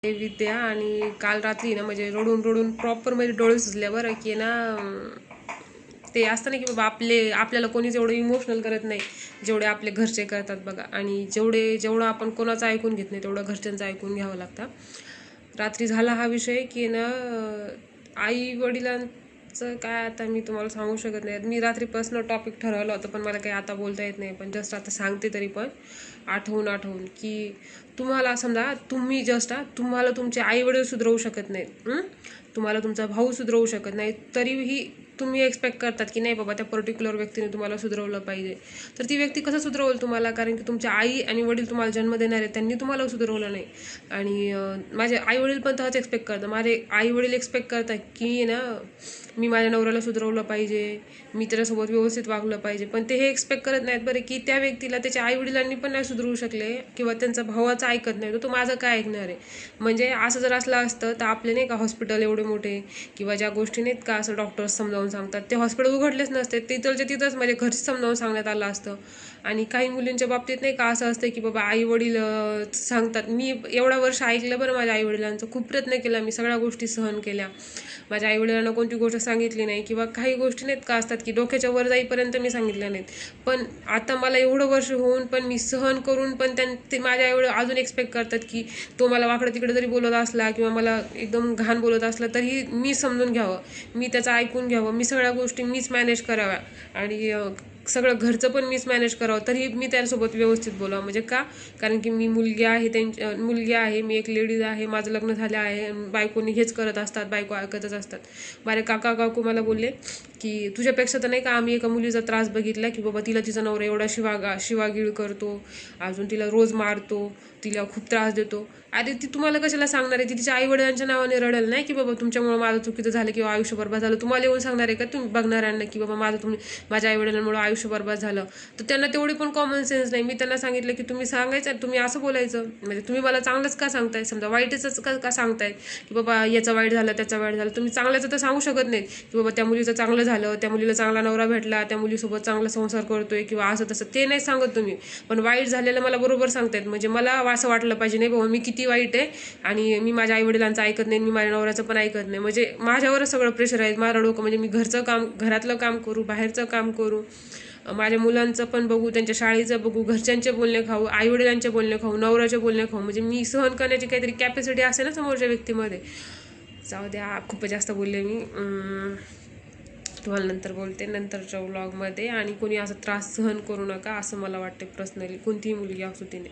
विद्या आणि काल रात्री ना म्हणजे रडून रडून प्रॉपर म्हणजे डोळे सुचले बरं की ना ते असतं ना की बाबा आपल्याला कोणीच एवढं इमोशनल करत नाही जेवढे आपले घरचे करतात बघा. आणि जेवढं आपण कोणाचं ऐकून घेत नाही तेवढं घरच्यांचं ऐकून घ्यावं लागतं. रात्री झाला हा विषय की ना आई वडिलांचं काय आता मी तुम्हाला सांगू शकत नाही. मी रात्री पर्सनल टॉपिक ठरवलं होतं पण मला काही आता बोलता येत नाही, पण जस्ट आता सांगते तरी पण आठवून की तुम्हाला समजा तुम्हाला तुमचे आई वडील सुधरवू शकत नाहीत, तुम्हाला तुमचा भाऊ सुधरवू शकत नाही, तरीही तुम्ही एक्सपेक्ट करतात की नाही बाबा त्या पर्टिक्युलर व्यक्तीने तुम्हाला सुधरवलं पाहिजे. तर ती व्यक्ती कसं सुधरवल तुम्हाला? कारण की तुमच्या आई आणि वडील तुम्हाला जन्म देणारे त्यांनी तुम्हाला सुधरवलं नाही. आणि माझे आई वडील पण तसंच एक्सपेक्ट करतात. माझे आई वडील एक्सपेक्ट करतात की ना मी माझ्या नवऱ्याला सुधरवलं पाहिजे, मी त्याच्यासोबत व्यवस्थित वागलं पाहिजे, पण ते हे एक्सपेक्ट करत नाहीत बरं की त्या व्यक्तीला त्याच्या आई वडिलांनी पण नाही सुधरवू शकले किंवा त्यांचा भावाचं ऐकत नाही, तर तो माझं काय ऐकणार आहे? म्हणजे असं जर असलं असतं तर आपले नाही का हॉस्पिटल एवढे मोठे किंवा ज्या गोष्टी नाहीत का असं डॉक्टर्स समजावून सांगतात ते हॉस्पिटल उघडलेच नसते, तिथलच्या तिथंच म्हणजे घरच समजावून सांगण्यात आलं असतं. आणि काही मुलींच्या बाबतीत नाही का असं असतं की बाबा आई वडील सांगतात. मी एवढा वर्ष ऐकलं बरं माझ्या आई वडिलांचं, खूप प्रयत्न केला मी, सगळ्या गोष्टी सहन केल्या. माझ्या आई वडिलांना कोणती गोष्ट सांगितली नाही किंवा काही गोष्टी नाहीत का असतात की डोक्याच्या वर जाईपर्यंत मी सांगितल्या नाहीत. पण आता मला एवढं वर्ष होऊन पण मी सहन करून पण ते माझ्या आई वडील अजून एक्सपेक्ट करतात की तो मला वाकडं तिकडे जरी बोलत असला किंवा मला एकदम घाण बोलत असला तरी मी समजून घ्यावं, मी त्याचं ऐकून घ्यावं, मी सगळ्या गोष्टी मीच मॅनेज कराव्या आणि सगळं घरचं पण मीच मॅनेज करावं, तरी मी त्यासोबत व्यवस्थित बोलावं. म्हणजे का? कारण की मी मुलगी आहे, मी एक लेडीज आहे, माझं लग्न झालं आहे. बायकोनी हेच करत असतात, बायको ऐकतच असतात. माझे काका काकू मला बोलले की तुझ्यापेक्षा तर नाही का आम्ही एका मुलीचा त्रास बघितला की बाबा तिला तिचा नवरा एवढा शिवागीळ करतो, अजून तिला रोज मारतो, तिला खूप त्रास देतो. अरे ती तुम्हाला कशाला सांगणार आहे? ती तिच्या आई वडिलांच्या नावाने रडेल नाही की बाबा तुमच्यामुळे माझं चुकीचं झालं किंवा आयुष्य बरबाद झालं. तुम्हाला येऊन सांगणार आहे का तुम्ही बघणाऱ्यांना की बाबा माझ्या आई वडिलांमुळे आयुष्य बरबाद झालं? तर त्यांना तेवढी पण कॉमन सेन्स नाही. मी त्यांना सांगितलं की तुम्ही सांगायचं, तुम्ही असं बोलायचं, म्हणजे तुम्ही मला चांगलंच का सांगताय? समजा वाईटच का सांगताय की बाबा याचं वाईट झालं त्याचं वाईट झालं? तुम्ही चांगल्याचं तर सांगू शकत नाही की बाबा त्या मुलीचं चांगलं झालं, त्या मुलीला चांगला नवरा भेटला, त्या मुलीसोबत चांगला संसार करतोय किंवा असं तसं, ते नाही सांगत तुम्ही. पण वाईट झालेलं मला बरोबर सांगतायत, म्हणजे मला असं वाटलं पाहिजे नाही बाबा मी किती वाईट आहे आणि मी माझ्या आई वडिलांचं ऐकत नाही, मी माझ्या नवऱ्याचं पण ऐकत नाही. म्हणजे माझ्यावरच सगळं प्रेशर आहे, माझं डोकं, म्हणजे मी घरातलं काम करू, बाहेरचं काम करू, माझ्या मुलांचं पण बघू, त्यांच्या शाळेचं बघू, घरच्यांचे बोलणे खाऊ, आई वडिलांचे बोलणे खाऊ, नवऱ्याचे बोलणे खाऊ, म्हणजे मी सहन करण्याची काहीतरी कॅपॅसिटी असेल ना समोरच्या व्यक्तीमध्ये. जाऊ द्या, खूपच जास्त बोलले मी. तुम्हाला नंतर बोलते नंतरच्या व्लॉगमध्ये. आणि कोणी असा त्रास सहन करू नका असं मला वाटते पर्सनली, कोणतीही मुलगी असू तिने.